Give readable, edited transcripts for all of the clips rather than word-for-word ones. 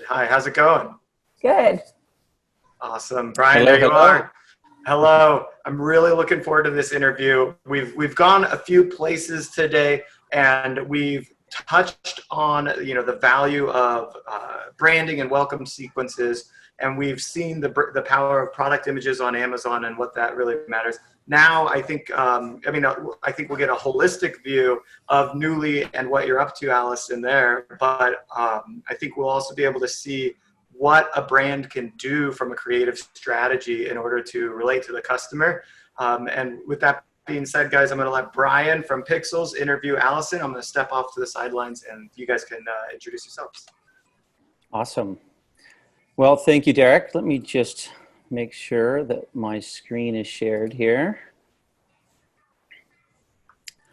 Hi, how's it going? Good. Awesome. Brian, Hello, there you hello. are. Hello. I'm really looking forward to this interview. We've gone a few places today, and we've touched on the value of branding and welcome sequences, and we've seen the power of product images on Amazon and what that really matters. Now, I think I think we'll get a holistic view of Nuuly and what you're up to, Alison, there. But I think we'll also be able to see what a brand can do from a creative strategy in order to relate to the customer. And with that being said, guys, I'm going to let Brian from Pixelz interview Alison. I'm going to step off to the sidelines, and you guys can introduce yourselves. Awesome. Well, thank you, Derek. Let me just make sure that my screen is shared here.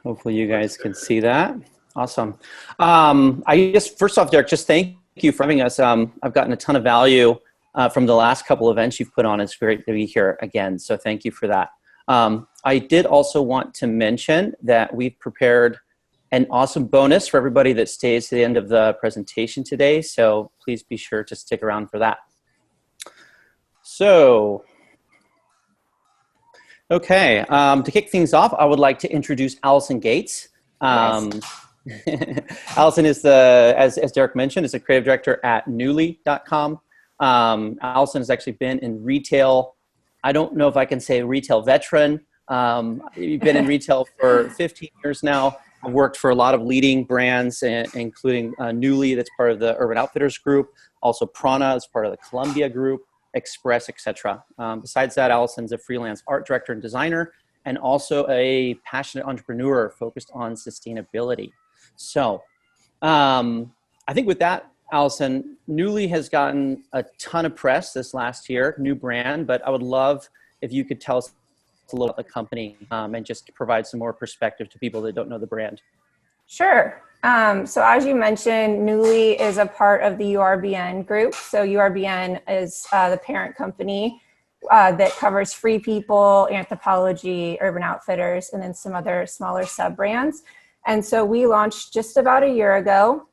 Hopefully you guys can see that. Awesome. First off, Derek, just thank you for having us. I've gotten a ton of value from the last couple events you've put on. It's great to be here again, so thank you for that. I did also want to mention that we've prepared an awesome bonus for everybody that stays to the end of the presentation today, so please be sure to stick around for that. So, okay, to kick things off, I would like to introduce Alison Gates. Yes. Alison is as Derek mentioned, is a creative director at Nuuly.com. Alison has actually been in retail. I don't know if I can say retail veteran. You've been in retail for 15 years now. I've worked for a lot of leading brands, including Nuuly, that's part of the Urban Outfitters group. Also Prana, that's part of the Columbia group, Express, etc. Besides that, Alison's a freelance art director and designer, and also a passionate entrepreneur focused on sustainability. So I think with that, Alison, Nuuly has gotten a ton of press this last year, new brand, but I would love if you could tell us a little about the company and just provide some more perspective to people that don't know the brand. Sure. So as you mentioned, Nuuly is a part of the URBN group. So URBN is the parent company that covers Free People, Anthropologie, Urban Outfitters, and then some other smaller sub-brands. And so we launched just about a year ago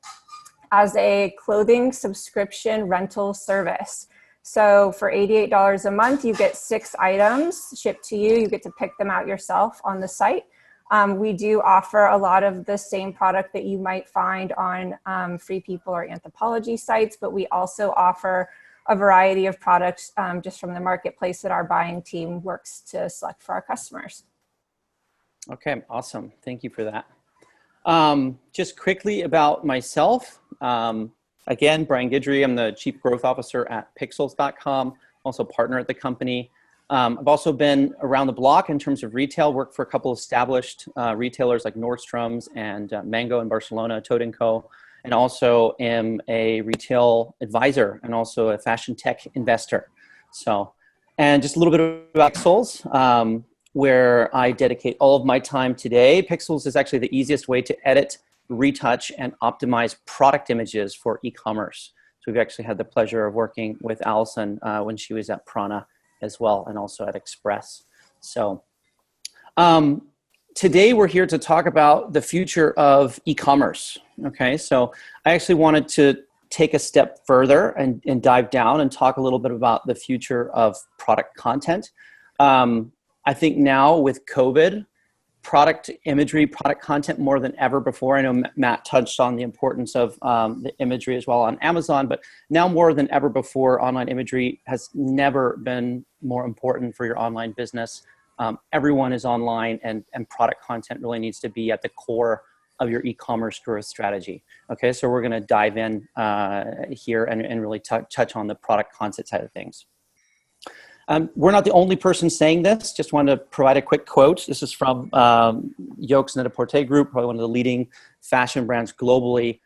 as a clothing subscription rental service. So for $88 a month, you get 6 items shipped to you. You get to pick them out yourself on the site. We do offer a lot of the same product that you might find on Free People or Anthropologie sites, but we also offer a variety of products just from the marketplace that our buying team works to select for our customers. Okay, awesome. Thank you for that. Just quickly about myself. Again, Brian Guidry, I'm the Chief Growth Officer at Pixelz.com, also partner at the company. I've also been around the block in terms of retail, worked for a couple established retailers like Nordstrom's and Mango in Barcelona, Toad & Co., and also am a retail advisor and also a fashion tech investor. So, and just a little bit about Pixelz, where I dedicate all of my time today. Pixelz is actually the easiest way to edit, retouch, and optimize product images for e-commerce. So we've actually had the pleasure of working with Alison when she was at Prana as well, and also at Express. So today we're here to talk about the future of e-commerce. Okay, so I actually wanted to take a step further and dive down and talk a little bit about the future of product content. I think now with COVID, product imagery, product content more than ever before. I know Matt touched on the importance of the imagery as well on Amazon, but now more than ever before, online imagery has never been more important for your online business. Everyone is online, and product content really needs to be at the core of your e-commerce growth strategy. Okay, so we're gonna dive in here and really touch on the product content side of things. We're not the only person saying this. Just wanted to provide a quick quote. This is from Yolks Net-a-Porter Group, probably one of the leading fashion brands globally.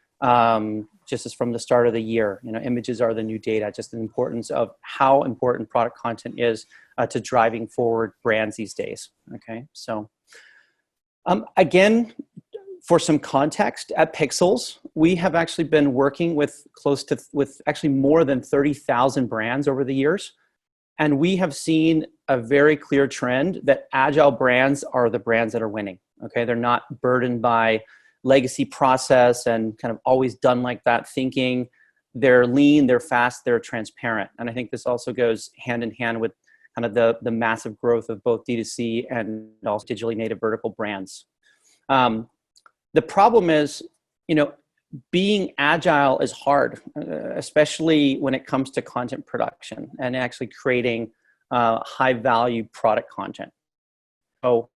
Just as from the start of the year, images are the new data. Just the importance of how important product content is to driving forward brands these days. Okay, so again, for some context, at Pixelz, we have actually been working with actually more than 30,000 brands over the years. And we have seen a very clear trend that agile brands are the brands that are winning. Okay, they're not burdened by legacy process and kind of always done like that thinking. they're lean, they're fast, they're transparent. And I think this also goes hand in hand with kind of the massive growth of both D2C and also digitally native vertical brands. The problem is, being agile is hard, especially when it comes to content production and actually creating high value product content. So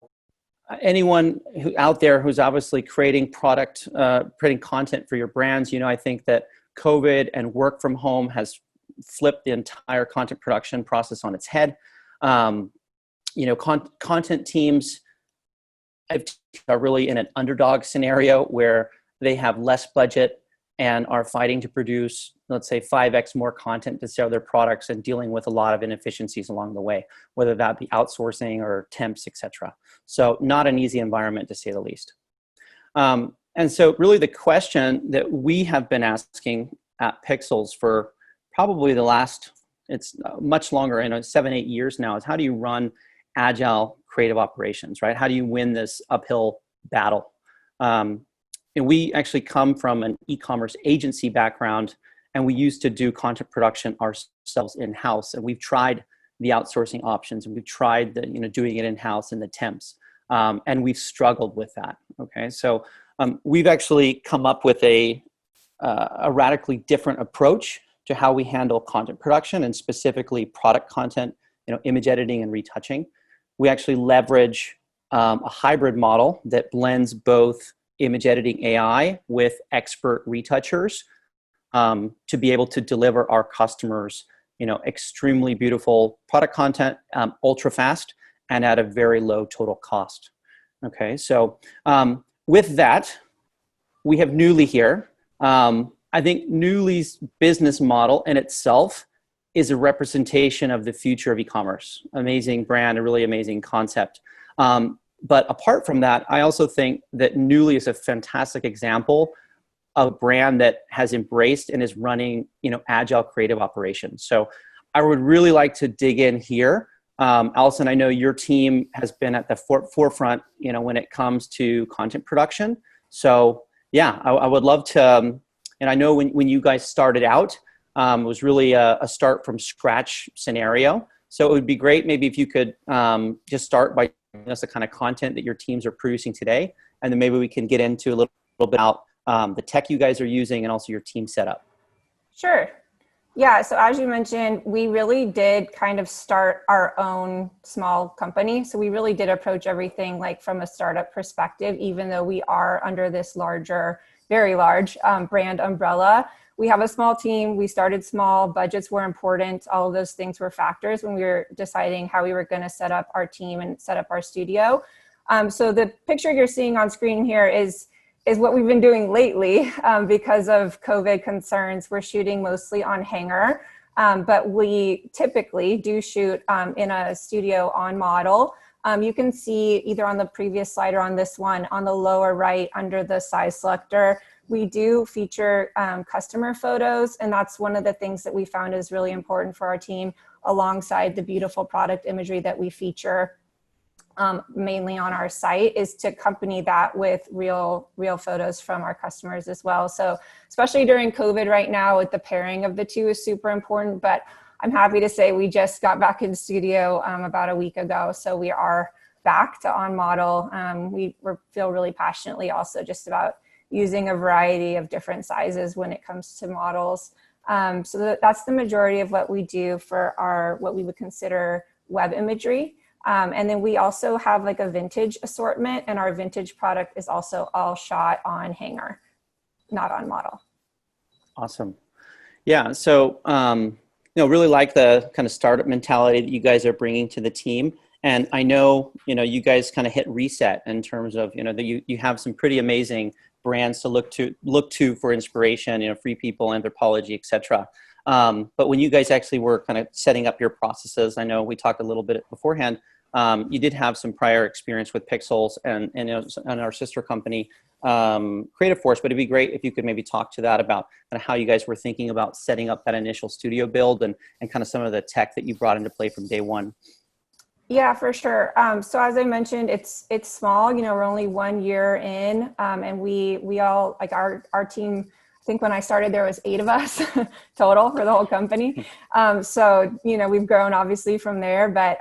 anyone out there who's obviously creating content for your brands, I think that COVID and work from home has flipped the entire content production process on its head. Content teams are really in an underdog scenario where they have less budget and are fighting to produce, let's say, 5x more content to sell their products and dealing with a lot of inefficiencies along the way, whether that be outsourcing or temps, etc. So not an easy environment, to say the least. And so really the question that we have been asking at Pixelz for probably it's much longer, 7-8 years now, is how do you run agile creative operations, right? How do you win this uphill battle? And we actually come from an e-commerce agency background, and we used to do content production ourselves in-house. And we've tried the outsourcing options, and we've tried doing it in-house and the temps, and we've struggled with that. Okay, so we've actually come up with a radically different approach to how we handle content production, and specifically product content, image editing and retouching. We actually leverage a hybrid model that blends both image editing AI with expert retouchers to be able to deliver our customers, extremely beautiful product content, ultra fast, and at a very low total cost. Okay, so with that, we have Nuuly here. I think Nuuly's business model in itself is a representation of the future of e-commerce. Amazing brand, a really amazing concept. But apart from that, I also think that Nuuly is a fantastic example of a brand that has embraced and is running, agile creative operations. So I would really like to dig in here. Alison, I know your team has been at the forefront, when it comes to content production. So yeah, I would love to, and I know when you guys started out, it was really a start from scratch scenario. So it would be great maybe if you could just start by giving us the kind of content that your teams are producing today, and then maybe we can get into a little bit about the tech you guys are using and also your team setup. Sure. Yeah, so as you mentioned, we really did kind of start our own small company. So we really did approach everything like from a startup perspective, even though we are under this larger, very large brand umbrella. We have a small team. We started small. Budgets were important. All of those things were factors when we were deciding how we were going to set up our team and set up our studio. So the picture you're seeing on screen here is what we've been doing lately because of COVID concerns. We're shooting mostly on Hanger, but we typically do shoot in a studio on model. You can see either on the previous slide or on this one, on the lower right under the size selector, we do feature customer photos, and that's one of the things that we found is really important for our team, alongside the beautiful product imagery that we feature mainly on our site, is to accompany that with real photos from our customers as well. So especially during COVID right now, with the pairing of the two is super important, but I'm happy to say we just got back in studio about a week ago. So we are back to on model. We feel really passionately also just about using a variety of different sizes when it comes to models. So that's the majority of what we do for our, what we would consider web imagery. And then we also have like a vintage assortment, and our vintage product is also all shot on Hanger, not on model. Awesome. Yeah. So, really like the kind of startup mentality that you guys are bringing to the team. And I know, you guys kind of hit reset in terms of, that you have some pretty amazing brands to look to for inspiration, Free People, Anthropologie, et cetera. But when you guys actually were kind of setting up your processes, I know we talked a little bit beforehand, you did have some prior experience with Pixelz and our sister company, Creative Force, but it'd be great if you could maybe talk to that about kind of how you guys were thinking about setting up that initial studio build and kind of some of the tech that you brought into play from day one. Yeah, for sure. So as I mentioned, it's small, we're only 1 year in, and we all, like our team I think when I started, there was 8 of us total for the whole company. So, you know, we've grown obviously from there, but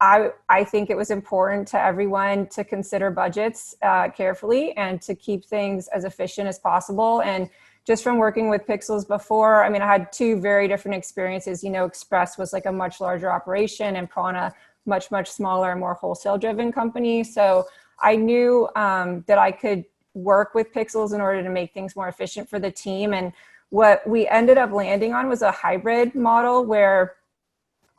I think it was important to everyone to consider budgets carefully and to keep things as efficient as possible. And just from working with Pixelz before, I mean, I had 2 very different experiences. You know, Express was like a much larger operation and Prana much, much smaller, more wholesale driven company. So I knew that I could work with Pixelz in order to make things more efficient for the team. And what we ended up landing on was a hybrid model where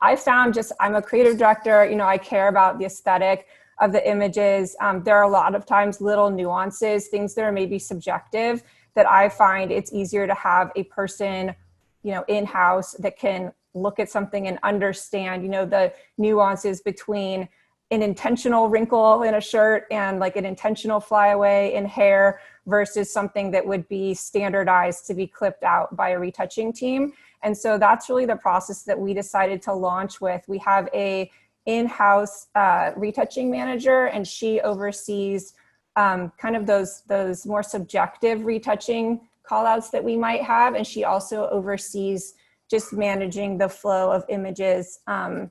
I found I'm a creative director, you know, I care about the aesthetic of the images. There are a lot of times little nuances, things that are maybe subjective, that I find it's easier to have a person, you know, in-house that can look at something and understand, you know, the nuances between an intentional wrinkle in a shirt and like an intentional flyaway in hair versus something that would be standardized to be clipped out by a retouching team. And so that's really the process that we decided to launch with. We have a in-house retouching manager, and she oversees kind of those more subjective retouching callouts that we might have. And she also oversees just managing the flow of images from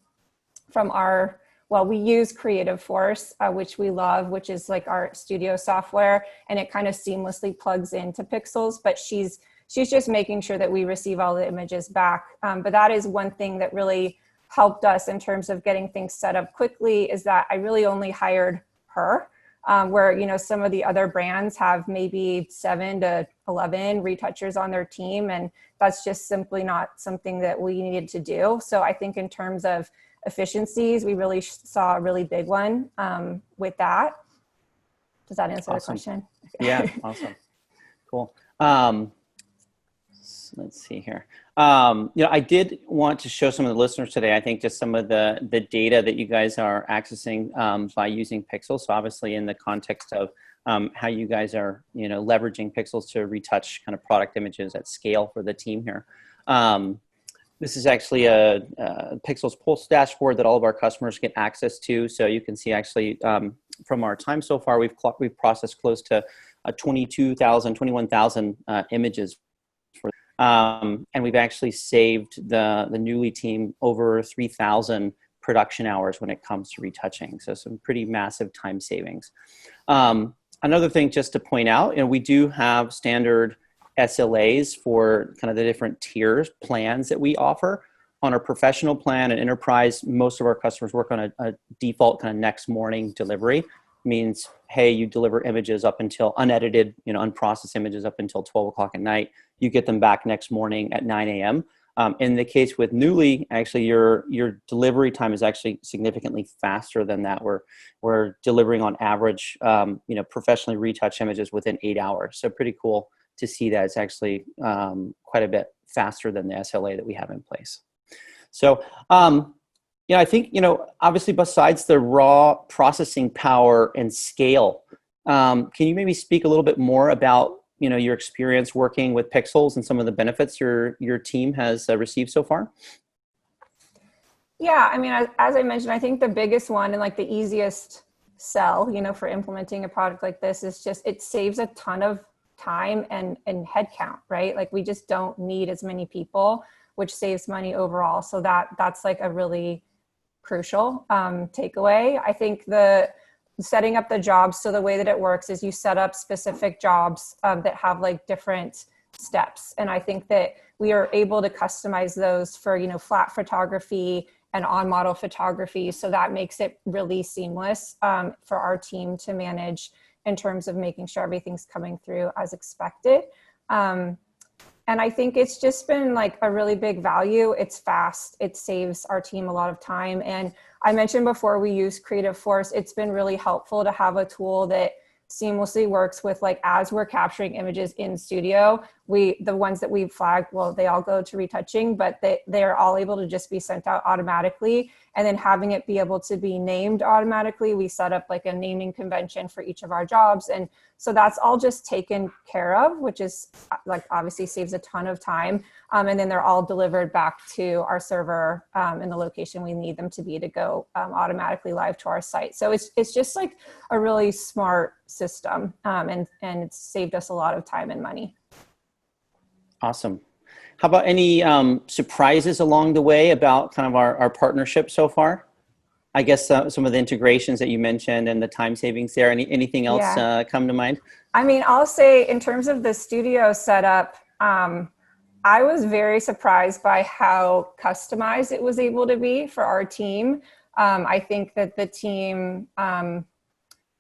our, well, we use Creative Force, which we love, which is like our studio software, and it kind of seamlessly plugs into Pixelz, but she's just making sure that we receive all the images back. But that is one thing that really helped us in terms of getting things set up quickly, is that I really only hired her, where, you know, some of the other brands have maybe 7 to 11 retouchers on their team, and that's just simply not something that we needed to do. So I think in terms of efficiencies, we really saw a really big one with that. Does that answer the question? Yeah, awesome. Cool. Let's see here. You know, I did want to show some of the listeners today, I think, just some of the data that you guys are accessing by using Pixelz. So obviously in the context of how you guys are, you know, leveraging Pixelz to retouch kind of product images at scale for the team here. This is actually a Pixelz Pulse dashboard that all of our customers get access to. So you can see actually from our time so far, we've processed close to 21,000 images. And we've actually saved the Nuuly team over 3,000 production hours when it comes to retouching. So some pretty massive time savings. Another thing just to point out, you know, we do have standard SLAs for kind of the different tiers plans that we offer. On our professional plan and enterprise, most of our customers work on a default kind of next morning delivery. Means, hey, you deliver images up until unedited, you know, unprocessed images up until 12 o'clock at night. You get them back next morning at 9 a.m. In the case with Nuuly, actually your delivery time is actually significantly faster than that. We're delivering on average, you know, professionally retouched images within 8 hours. So pretty cool to see that it's actually quite a bit faster than the SLA that we have in place. So, yeah, I think, you know, obviously besides the raw processing power and scale, can you maybe speak a little bit more about, you know, your experience working with Pixelz and some of the benefits your team has received so far? Yeah, I mean, as I mentioned, I think the biggest one and like the easiest sell, you know, for implementing a product like this is just, it saves a ton of time and headcount, right? Like we just don't need as many people, which saves money overall. So that's like a really crucial takeaway. I think the setting up the jobs, so the way that it works is you set up specific jobs that have like different steps. And I think that we are able to customize those for, you know, flat photography and on model photography. So that makes it really seamless for our team to manage in terms of making sure everything's coming through as expected. And I think it's just been like a really big value. It's fast. It saves our team a lot of time. And I mentioned before we use Creative Force. It's been really helpful to have a tool that seamlessly works with, like, as we're capturing images in studio, the ones that we've flagged, well, they all go to retouching, but they're all able to just be sent out automatically. And then having it be able to be named automatically, we set up like a naming convention for each of our jobs. And so that's all just taken care of, which is like obviously saves a ton of time. And then they're all delivered back to our server in the location we need them to be to go automatically live to our site. So it's just like a really smart system, and it's saved us a lot of time and money. Awesome. How about any surprises along the way about kind of our partnership so far? I guess some of the integrations that you mentioned and the time savings there. Anything else Yeah. come to mind? I mean, I'll say in terms of the studio setup, I was very surprised by how customized it was able to be for our team. I think that the team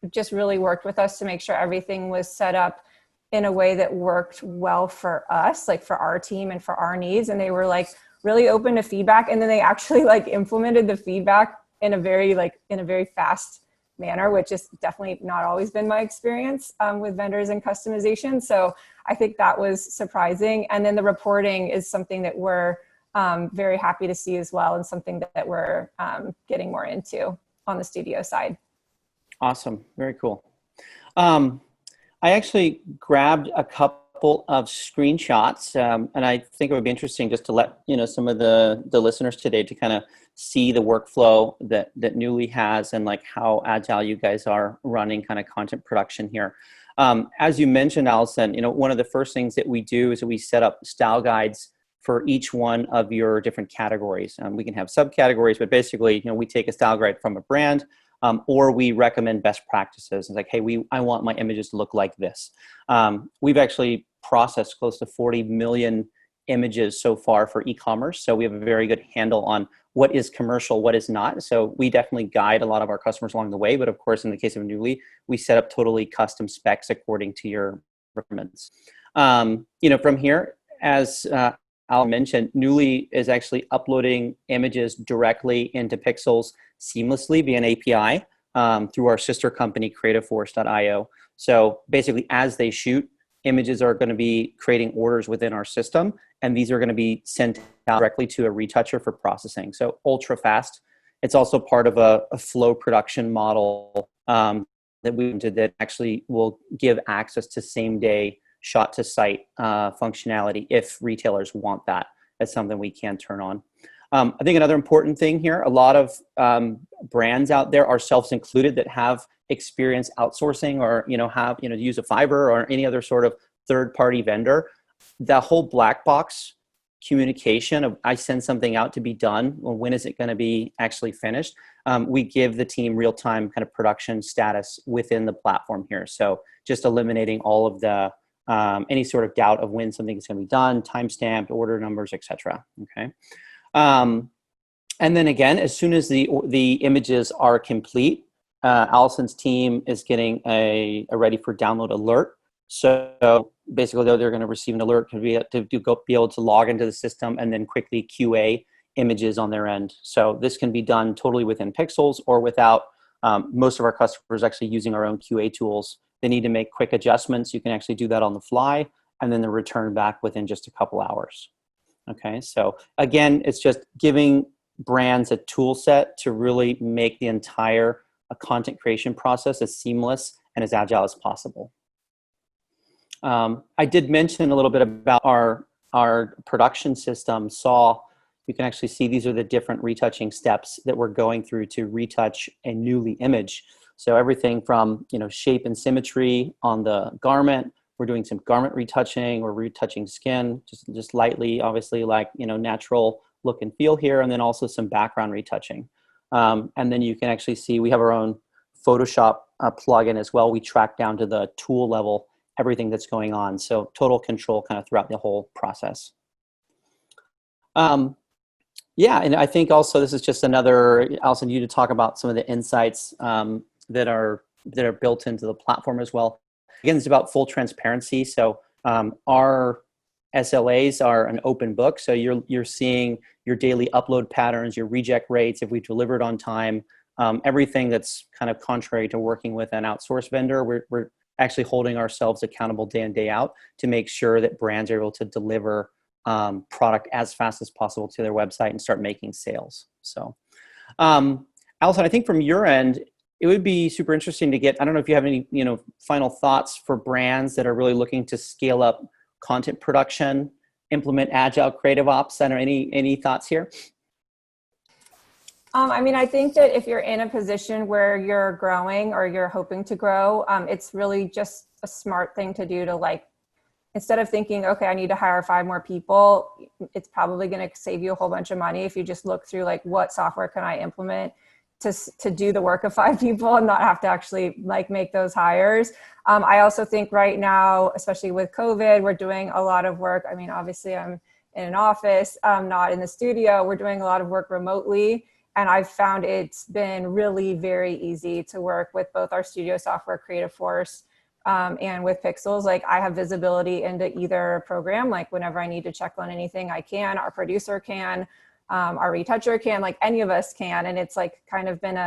just really worked with us to make sure everything was set up in a way that worked well for us, like for our team and for our needs. And they were like really open to feedback. And then they actually like implemented the feedback in a very fast manner, which is definitely not always been my experience with vendors and customization. So I think that was surprising. And then the reporting is something that we're very happy to see as well, and something that we're getting more into on the studio side. Awesome. Very cool. I actually grabbed a couple of screenshots, and I think it would be interesting just to let some of the listeners today to kind of see the workflow that Nuuly has and like how agile you guys are running kind of content production here. As you mentioned, Alison, one of the first things that we do is that we set up style guides for each one of your different categories. We can have subcategories, but basically, we take a style guide from a brand. Or we recommend best practices. It's like, hey, I want my images to look like this. We've actually processed close to 40 million images so far for e-commerce. So we have a very good handle on what is commercial, what is not. So we definitely guide a lot of our customers along the way. But of course, in the case of Nuuly, we set up totally custom specs according to your requirements. From here, as Al mentioned, Nuuly is actually uploading images directly into Pixelz seamlessly via an API through our sister company, creativeforce.io. So basically, as they shoot, images are going to be creating orders within our system, and these are going to be sent out directly to a retoucher for processing. So ultra fast. It's also part of a flow production model that we did that actually will give access to same day shot to site functionality if retailers want that. That's something we can turn on. I think another important thing here, a lot of brands out there, ourselves included, that have experience outsourcing or use a Fiverr or any other sort of third-party vendor. The whole black box communication of I send something out to be done, well, when is it going to be actually finished? We give the team real-time kind of production status within the platform here. So just eliminating all of the any sort of doubt of when something is going to be done, timestamped, order numbers, etc. Okay. And then again, as soon as the images are complete, Alison's team is getting a ready for download alert. So basically, they're going to receive an alert to be able to log into the system and then quickly QA images on their end. So this can be done totally within Pixelz or without. Most of our customers actually using our own QA tools. They need to make quick adjustments. You can actually do that on the fly, and then they return back within just a couple hours. Okay, so again, it's just giving brands a tool set to really make the entire content creation process as seamless and as agile as possible. I did mention a little bit about our production system, SAW. You can actually see these are the different retouching steps that we're going through to retouch a Nuuly image. So everything from shape and symmetry on the garment. We're doing some garment retouching. We're retouching skin, just lightly, obviously, like natural look and feel here, and then also some background retouching. And then you can actually see we have our own Photoshop plugin as well. We track down to the tool level everything that's going on. So total control kind of throughout the whole process. Yeah, and I think also this is just another, Alison, you to talk about some of the insights that are built into the platform as well. Again, it's about full transparency. So our SLAs are an open book. So you're seeing your daily upload patterns, your reject rates, if we delivered on time, everything that's kind of contrary to working with an outsourced vendor. We're actually holding ourselves accountable day in, day out to make sure that brands are able to deliver product as fast as possible to their website and start making sales. So Alison, I think from your end, it would be super interesting to get, I don't know if you have any, final thoughts for brands that are really looking to scale up content production, implement agile creative ops. I don't know, any thoughts here? I mean, I think that if you're in a position where you're growing or you're hoping to grow, it's really just a smart thing to do to instead of thinking, okay, I need to hire 5 more people, it's probably going to save you a whole bunch of money if you just look through like, what software can I implement to do the work of 5 people and not have to actually like make those hires. I also think right now, especially with COVID, we're doing a lot of work. I mean, obviously I'm in an office, not in the studio. We're doing a lot of work remotely. And I've found it's been really very easy to work with both our studio software, Creative Force, and with Pixelz. Like, I have visibility into either program. Like, whenever I need to check on anything, I can. Our producer can, our retoucher can, like any of us can. And it's like kind of been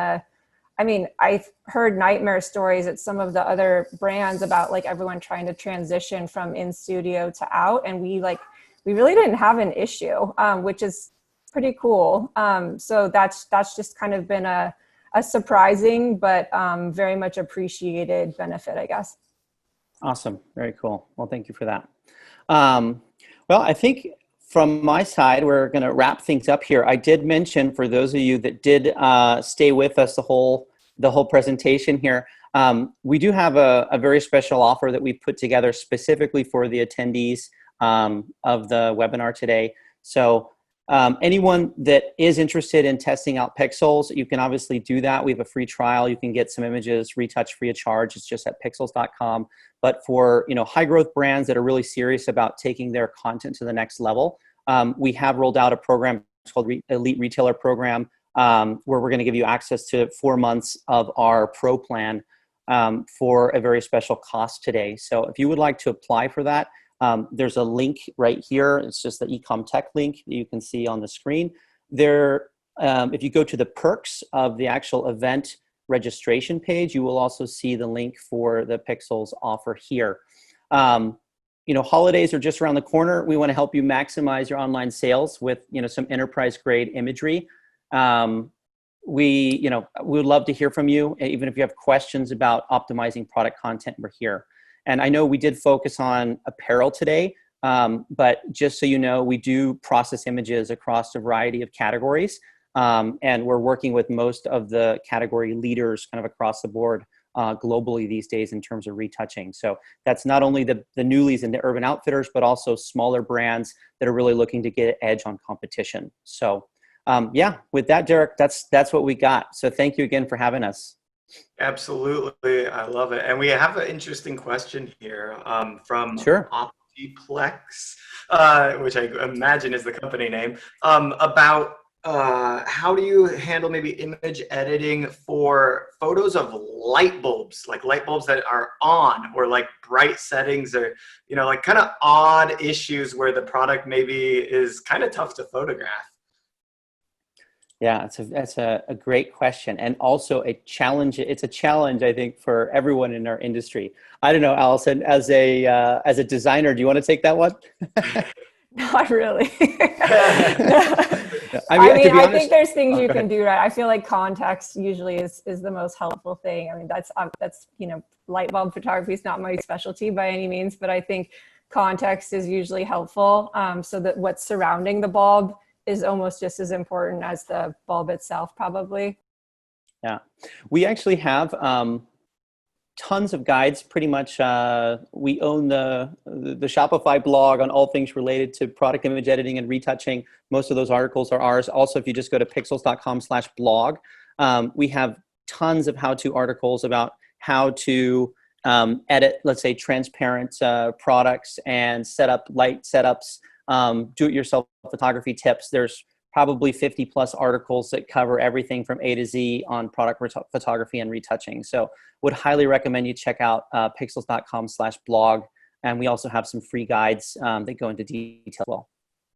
I mean, I've heard nightmare stories at some of the other brands about like everyone trying to transition from in studio to out. And we really didn't have an issue, which is pretty cool. So that's just kind of been a surprising, but very much appreciated benefit, I guess. Awesome. Very cool. Well, thank you for that. Well, I think from my side, we're going to wrap things up here. I did mention, for those of you that did stay with us the whole presentation here, we do have a very special offer that we put together specifically for the attendees of the webinar today. So anyone that is interested in testing out Pixelz, you can obviously do that. We have a free trial. You can get some images retouched free of charge. It's just at pixelz.com. But for high growth brands that are really serious about taking their content to the next level, we have rolled out a program called Elite Retailer Program, where we're going to give you access to 4 months of our Pro plan for a very special cost today. So if you would like to apply for that, there's a link right here. It's just the eCom Tech link that you can see on the screen. There, if you go to the perks of the actual event registration page, you will also see the link for the Pixelz offer here. Holidays are just around the corner. We want to help you maximize your online sales with some enterprise grade imagery. We would love to hear from you. Even if you have questions about optimizing product content, we're here. And I know we did focus on apparel today, but just so you know, we do process images across a variety of categories. And we're working with most of the category leaders kind of across the board globally these days in terms of retouching. So that's not only the Nuulys and the Urban Outfitters, but also smaller brands that are really looking to get an edge on competition. So yeah, with that, Derek, that's what we got. So thank you again for having us. Absolutely. I love it. And we have an interesting question here from Sure. Optiplex, which I imagine is the company name, about how do you handle maybe image editing for photos of light bulbs, like light bulbs that are on, or like bright settings, or, like kind of odd issues where the product maybe is kind of tough to photograph? Yeah, that's a great question, and also a challenge. It's a challenge, I think, for everyone in our industry. I don't know, Alison, as a designer, do you want to take that one? Not really. I think there's things you can do right. I feel like context usually is the most helpful thing. I mean, that's light bulb photography is not my specialty by any means, but I think context is usually helpful. So that what's surrounding the bulb is almost just as important as the bulb itself, probably. Yeah, we actually have tons of guides. Pretty much, we own the Shopify blog on all things related to product image editing and retouching. Most of those articles are ours. Also, if you just go to pixelz.com/blog, we have tons of how-to articles about how to edit, let's say, transparent products and set up light setups. Do-it-yourself photography tips. There's probably 50 plus articles that cover everything from A to Z on product photography and retouching. So would highly recommend you check out pixelz.com/blog. And we also have some free guides that go into detail as well.